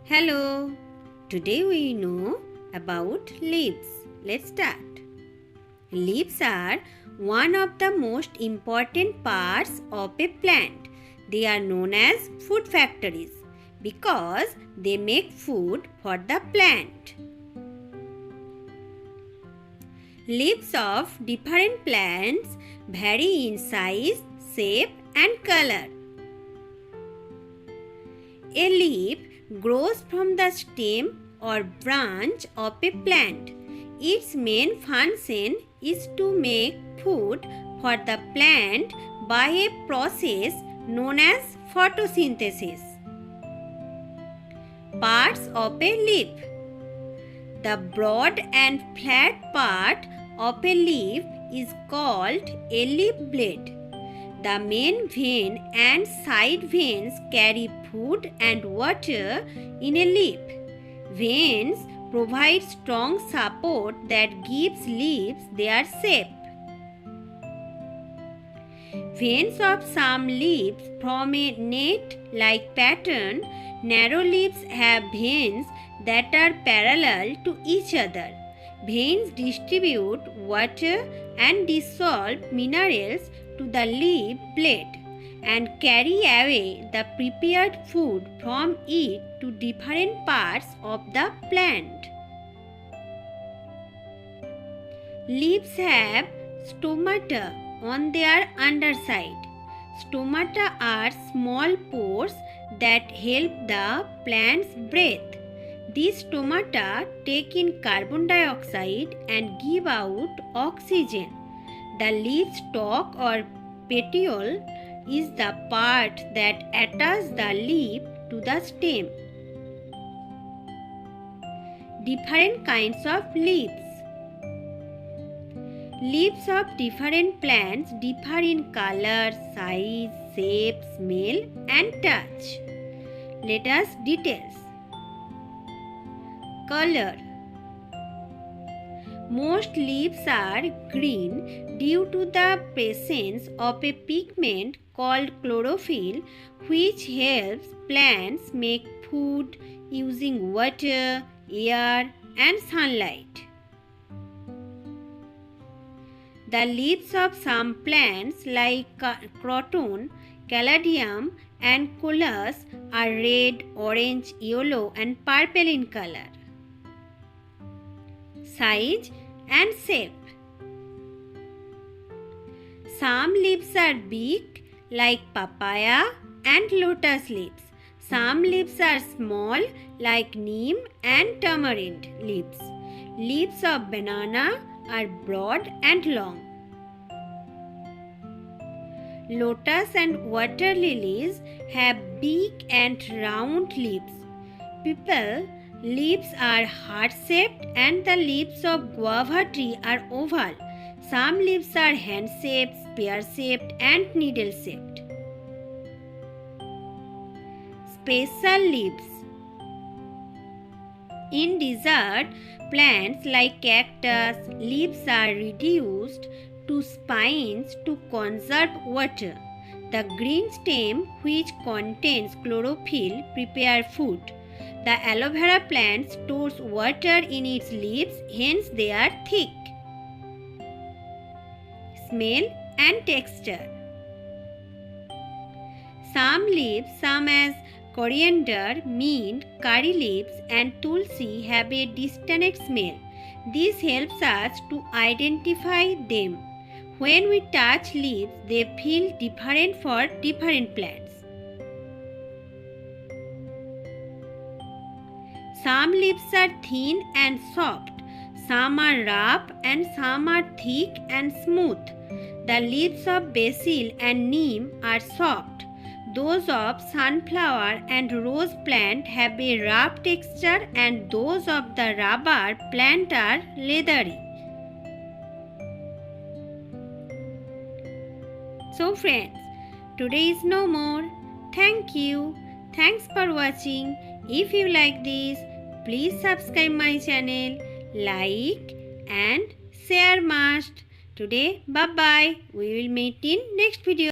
Hello, today we know about leaves. Let's start. Leaves are one of the most important parts of a plant. They are known as food factories because they make food for the plant. Leaves of different plants vary in size, shape, and color. A leaf grows from the stem or branch of a plant. Its main function is to make food for the plant by a process known as photosynthesis. Parts of a leaf. The broad and flat part of a leaf is called a leaf blade. The main vein and side veins carry food and water in a leaf. Veins provide strong support that gives leaves their shape. Veins of some leaves form a net-like pattern. Narrow leaves have veins that are parallel to each other. Veins distribute water and dissolve minerals to the leaf blade and carry away the prepared food from it to different parts of the plant. Leaves have stomata on their underside. Stomata are small pores that help the plants breathe. These stomata take in carbon dioxide and give out oxygen. The leaf stalk or petiole is the part that attaches the leaf to the stem. Different kinds of leaves. Leaves of different plants differ in color, size, shape, smell, and touch. Let us details. Color. Most leaves are green due to the presence of a pigment called chlorophyll, which helps plants make food using water, air, and sunlight. The leaves of some plants like croton, caladium, and collis are red, orange, yellow, and purple in color. Size and shape. Some leaves are big like papaya and lotus leaves. Some leaves are small like neem and tamarind leaves. Leaves of banana are broad and long. Lotus and water lilies have big and round leaves. Pipal leaves are heart-shaped and the leaves of guava tree are oval. Some leaves are hand-shaped, spear-shaped, and needle-shaped. Special leaves. In desert plants like cactus, leaves are reduced to spines to conserve water. The green stem, which contains chlorophyll, prepares food. The aloe vera plant stores water in its leaves, hence they are thick. Smell and texture. Some leaves, some as coriander, mint, curry leaves, and tulsi, have a distinct smell. This helps us to identify them. When we touch leaves, they feel different for different plants. Some leaves are thin and soft. Some are rough and some are thick and smooth. The leaves of basil and neem are soft. Those of sunflower and rose plant have a rough texture and those of the rubber plant are leathery. So friends, today is no more. Thank you. Thanks for watching. If you like this, please subscribe my channel, like and share must. Today, bye bye. We will meet in next video.